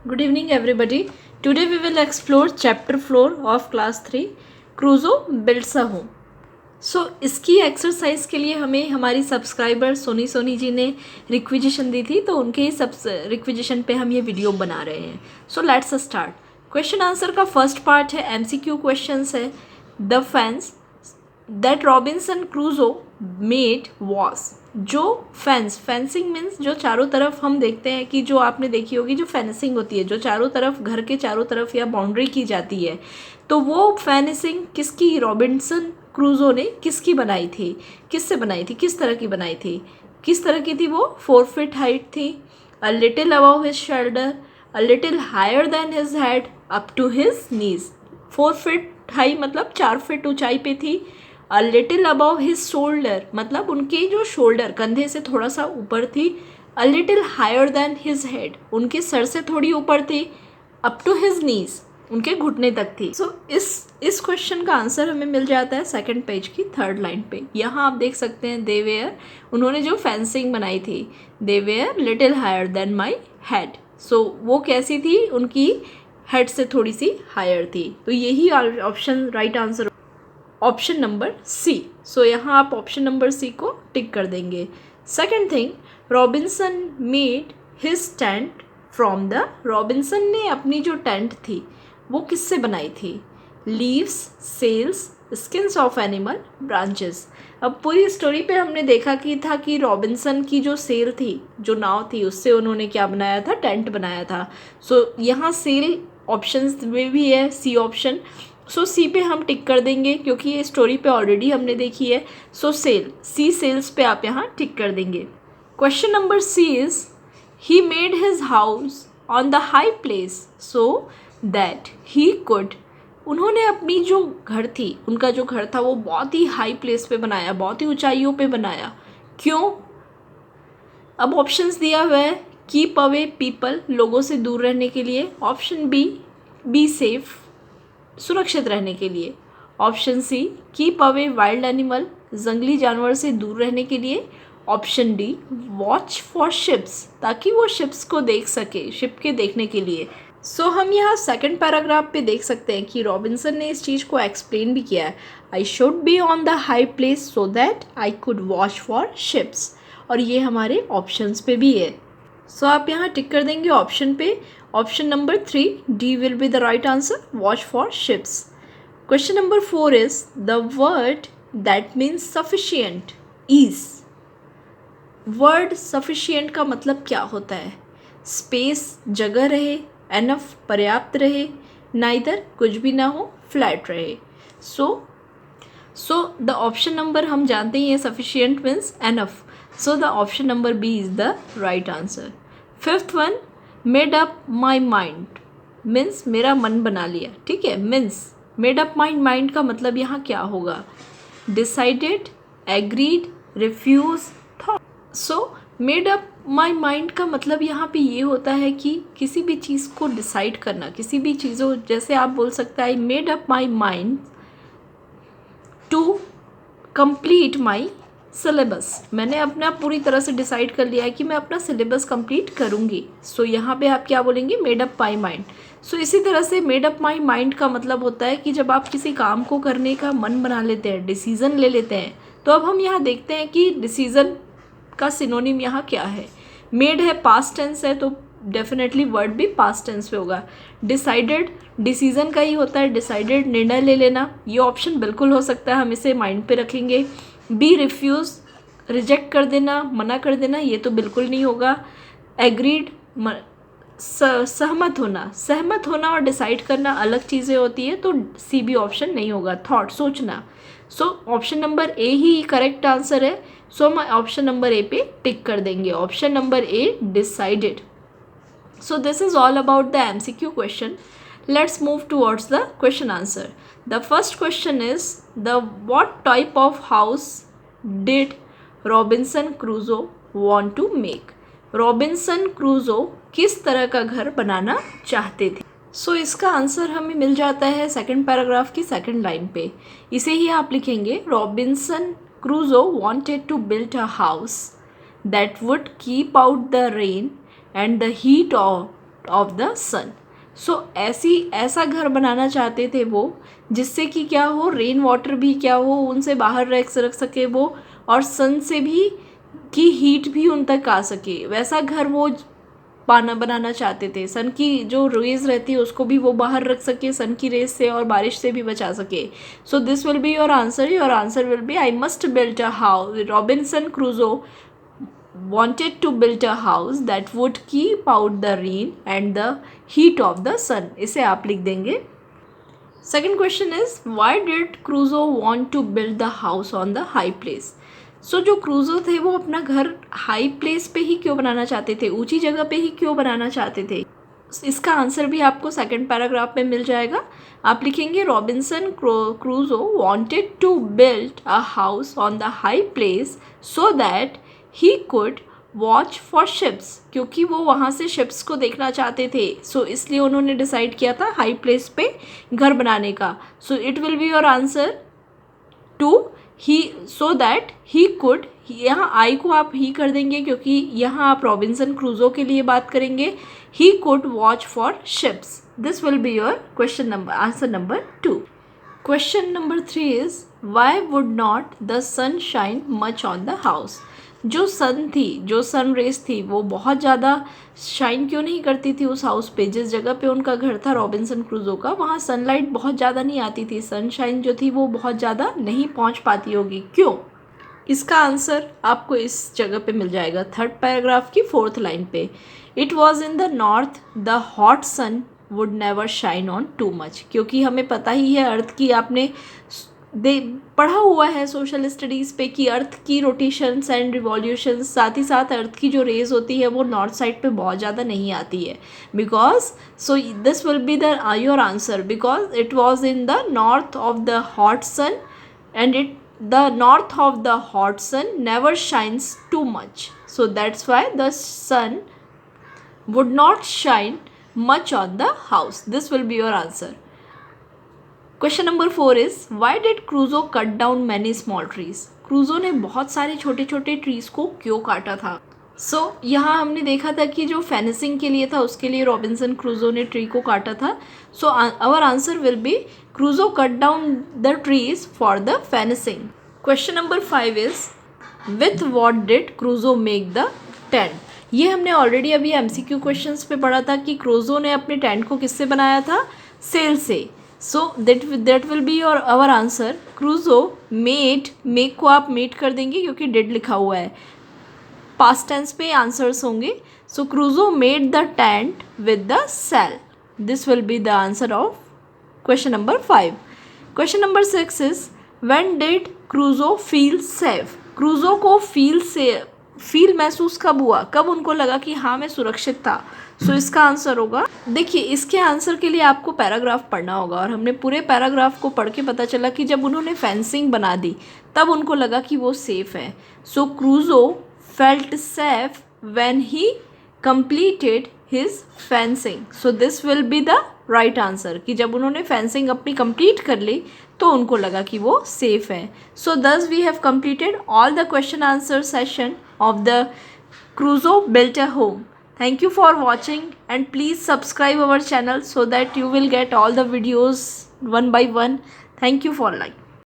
Good evening, everybody. Today we will explore chapter 4 of class 3 Crusoe builds a home. इसकी exercise के लिए हमें हमारी सब्सक्राइबर सोनी जी ने रिक्विजिशन दी थी, तो उनके ही सब रिक्विजिशन पे हम ये वीडियो बना रहे हैं. So let's start. Question answer का फर्स्ट पार्ट है, एमसीक्यू क्वेश्चंस है. द फेंस दैट रॉबिन्सन क्रूजो मेड वॉज. जो फेंसिंग मीन्स जो चारों तरफ हम देखते हैं कि जो आपने देखी होगी जो फेंसिंग होती है, जो चारों तरफ घर के चारों तरफ या बाउंड्री की जाती है, तो वो फेंसिंग किसकी, रॉबिन्सन क्रूजो ने किसकी बनाई थी, किससे बनाई थी, किस तरह की बनाई थी, किस तरह की थी वो. 4 फीट हाइट थी, a little above his shoulder, a little higher than his head, up to his knees. 4 feet high मतलब 4 फीट ऊंचाई पे थी. A little above his shoulder मतलब उनके जो शोल्डर कंधे से थोड़ा सा ऊपर थी. A little higher than his head उनके सर से थोड़ी ऊपर थी. अप टू हिज नीज उनके घुटने तक थी. सो इस क्वेश्चन का आंसर हमें मिल जाता है सेकंड पेज की थर्ड लाइन पे. यहाँ आप देख सकते हैं दे वेयर, उन्होंने जो फेंसिंग बनाई थी, they were little higher than my head. So वो कैसी थी, उनकी हेड से थोड़ी सी हायर थी. तो यही option right answer, option number C. So यहाँ आप ऑप्शन नंबर सी को टिक कर देंगे. Second thing, Robinson made his tent from the. Robinson ने अपनी जो टेंट थी वो किससे बनाई थी, leaves, sails, skins of animal, branches. अब पूरी स्टोरी पे हमने देखा कि था कि रॉबिन्सन की जो सेल थी, जो नाव थी, उससे उन्होंने क्या बनाया था, टेंट बनाया था. सो यहाँ सेल ऑप्शंस में भी है सी ऑप्शन. सो सी पे हम टिक कर देंगे क्योंकि ये स्टोरी पे ऑलरेडी हमने देखी है. सो सेल, सी सेल्स पे आप यहाँ टिक कर देंगे. Question number C is, he made his house on the high place so that he could. उन्होंने अपनी जो घर थी, उनका जो घर था वो बहुत ही हाई प्लेस पे बनाया, बहुत ही ऊंचाइयों पे बनाया. क्यों? अब ऑप्शंस दिया हुआ है, कीप अवे पीपल, लोगों से दूर रहने के लिए. ऑप्शन बी सेफ, सुरक्षित रहने के लिए. Option C, keep away wild animal, जंगली जानवर से दूर रहने के लिए. Option D, watch for ships, ताकि वो शिप्स को देख सके, शिप के देखने के लिए. सो हम यहाँ सेकंड पैराग्राफ पे देख सकते हैं कि रॉबिन्सन ने इस चीज़ को एक्सप्लेन भी किया है. I should be on the high place so that I could watch for ships. और ये हमारे ऑप्शंस पे भी है. सो आप यहाँ टिक कर देंगे ऑप्शन पे. Option number 3, D will be the right answer, watch for ships. Question number 4 is, the word that means sufficient is. Word sufficient का मतलब क्या होता है, स्पेस, जगह रहे, एनफ, पर्याप्त रहे, नाइदर, कुछ भी ना हो, फ्लैट रहे. सो द ऑप्शन नंबर हम जानते ही हैं, sufficient means enough. So the option number B is the right answer. Fifth one, made up my mind means मेरा मन बना लिया. ठीक है, means made up my mind का मतलब यहाँ क्या होगा, decided, agreed, refuse, thought. So made up my mind का मतलब यहाँ पे ये होता है कि किसी भी चीज़ को डिसाइड करना, किसी भी चीज़ों, जैसे आप बोल सकते हैं I made up my mind to complete my syllabus. मैंने अपना पूरी तरह से डिसाइड कर लिया है कि मैं अपना सिलेबस कंप्लीट करूँगी. सो यहाँ पे आप क्या बोलेंगे, मेड अप माई माइंड. सो इसी तरह से मेड अप माई माइंड का मतलब होता है कि जब आप किसी काम को करने का मन बना लेते हैं, डिसीज़न ले लेते हैं. तो अब हम यहाँ देखते हैं कि डिसीज़न का सिनोनिम यहाँ क्या है. मेड है, पास्ट टेंस है, तो डेफिनेटली वर्ड भी पास्ट टेंस पे होगा. डिसाइडेड डिसीज़न का ही होता है, डिसाइडेड निर्णय ले लेना, ये ऑप्शन बिल्कुल हो सकता है, हम इसे माइंड पे रखेंगे. बी रिफ्यूज़, रिजेक्ट कर देना, मना कर देना, ये तो बिल्कुल नहीं होगा. एग्रीड, सहमत होना और डिसाइड करना अलग चीज़ें होती है, तो सी बी ऑप्शन नहीं होगा. थॉट, सोचना. सो ऑप्शन नंबर ए ही करेक्ट आंसर है. सो हम ऑप्शन नंबर ए पे टिक कर देंगे, option number A, decided. So this is all about the MCQ question. Let's move towards the question answer. The first question is, the what type of house did Robinson Crusoe want to make. Robinson Crusoe किस तरह का घर बनाना चाहते थे. सो इसका answer हमें मिल जाता है सेकंड पैराग्राफ की सेकंड लाइन पे. इसे ही आप लिखेंगे, Robinson Crusoe wanted to build a house that would keep out the rain and the heat of the sun. So ऐसा घर बनाना चाहते थे वो, जिससे कि क्या हो, रेन वाटर भी क्या हो उनसे बाहर रख सके वो, और सन से भी की हीट भी उन तक आ सके। वैसा घर वो बनाना चाहते थे। सन की जो रेज रहती है उसको भी वो बाहर रख सके सन की रेज से, और बारिश से भी बचा सके। So this will be your answer. Your answer will be I must build a house. Robinson Crusoe wanted to build a house that would keep out the rain and the heat of the sun। इसे आप लिख देंगे। Second question is why did Crusoe want to build the house on the high place. So जो Crusoe थे वो अपना घर high place पे ही क्यों बनाना चाहते थे, ऊंची जगह पे ही क्यों बनाना चाहते थे। इसका आंसर भी आपको सेकेंड पैराग्राफ में मिल जाएगा। आप लिखेंगे Robinson Crusoe wanted to build a house on the high place so that he could watch for ships, क्योंकि वो वहाँ से शिप्स को देखना चाहते थे। सो इसलिए उन्होंने डिसाइड किया था हाई प्लेस पे घर बनाने का। So it will be your answer to he, so that he could, यहाँ आई को आप ही कर देंगे क्योंकि यहाँ आप रॉबिन्सन क्रूजो के लिए बात करेंगे। He could watch for ships. This will be your question number answer number 2। Question number 3 is why would not the sun shine much on the house. जो सन थी, जो सन रेस थी वो बहुत ज़्यादा शाइन क्यों नहीं करती थी उस हाउस पे। जिस जगह पे उनका घर था रॉबिन्सन क्रूजो का, वहाँ सनलाइट बहुत ज़्यादा नहीं आती थी, सनशाइन जो थी वो बहुत ज़्यादा नहीं पहुँच पाती होगी, क्यों। इसका आंसर आपको इस जगह पे मिल जाएगा, थर्ड पैराग्राफ की 4th लाइन पे। It was in the north the hot sun would never shine on too much. क्योंकि हमें पता ही है अर्थ की, आपने पढ़ा हुआ है सोशल स्टडीज़ पे कि अर्थ की रोटेशंस एंड रिवॉल्यूशंस, साथ ही साथ अर्थ की जो रेज होती है वो नॉर्थ साइड पे बहुत ज़्यादा नहीं आती है। Because so this will be the your answer, because it was in the north of the hot sun and the north of the hot sun never shines too much, so that's why the sun would not shine much on the house। This will be your answer। Question number 4 is why did Crusoe cut down many small trees। क्रूजो ने बहुत सारे छोटे छोटे trees को क्यों काटा था। यहाँ हमने देखा था कि जो फेंसिंग के लिए था उसके लिए रॉबिन्सन क्रूजो ने ट्री को काटा था। Our answer will be Crusoe cut down the trees for the fencing. Question number 5 is with what did Crusoe make the tent. ये हमने ऑलरेडी अभी MCQ क्वेश्चंस पे पढ़ा था कि क्रूजो ने अपने टेंट को किससे बनाया था, सेल से। So that will be your our answer. Crusoe made, make को आप मेड कर देंगे क्योंकि डिड लिखा हुआ है, पास्ट टेंस पे आंसर्स होंगे। So Crusoe made the tent with the sail. This will be the answer of question number 5। Question number 6 is when did Crusoe feel safe. Crusoe को फील महसूस कब हुआ, कब उनको लगा कि हाँ मैं सुरक्षित था। इसका आंसर होगा, देखिए इसके आंसर के लिए आपको पैराग्राफ पढ़ना होगा, और हमने पूरे पैराग्राफ को पढ़ के पता चला कि जब उन्होंने फेंसिंग बना दी तब उनको लगा कि वो सेफ है। क्रूजो felt safe when he completed his fencing। this will be the right answer कि जब उन्होंने fencing अपनी complete कर ली तो उनको लगा कि वो safe है। thus we have completed all the question answer session of the Crusoe Built a Home। Thank you for watching and please subscribe our channel so that you will get all the videos one by one। Thank you for like।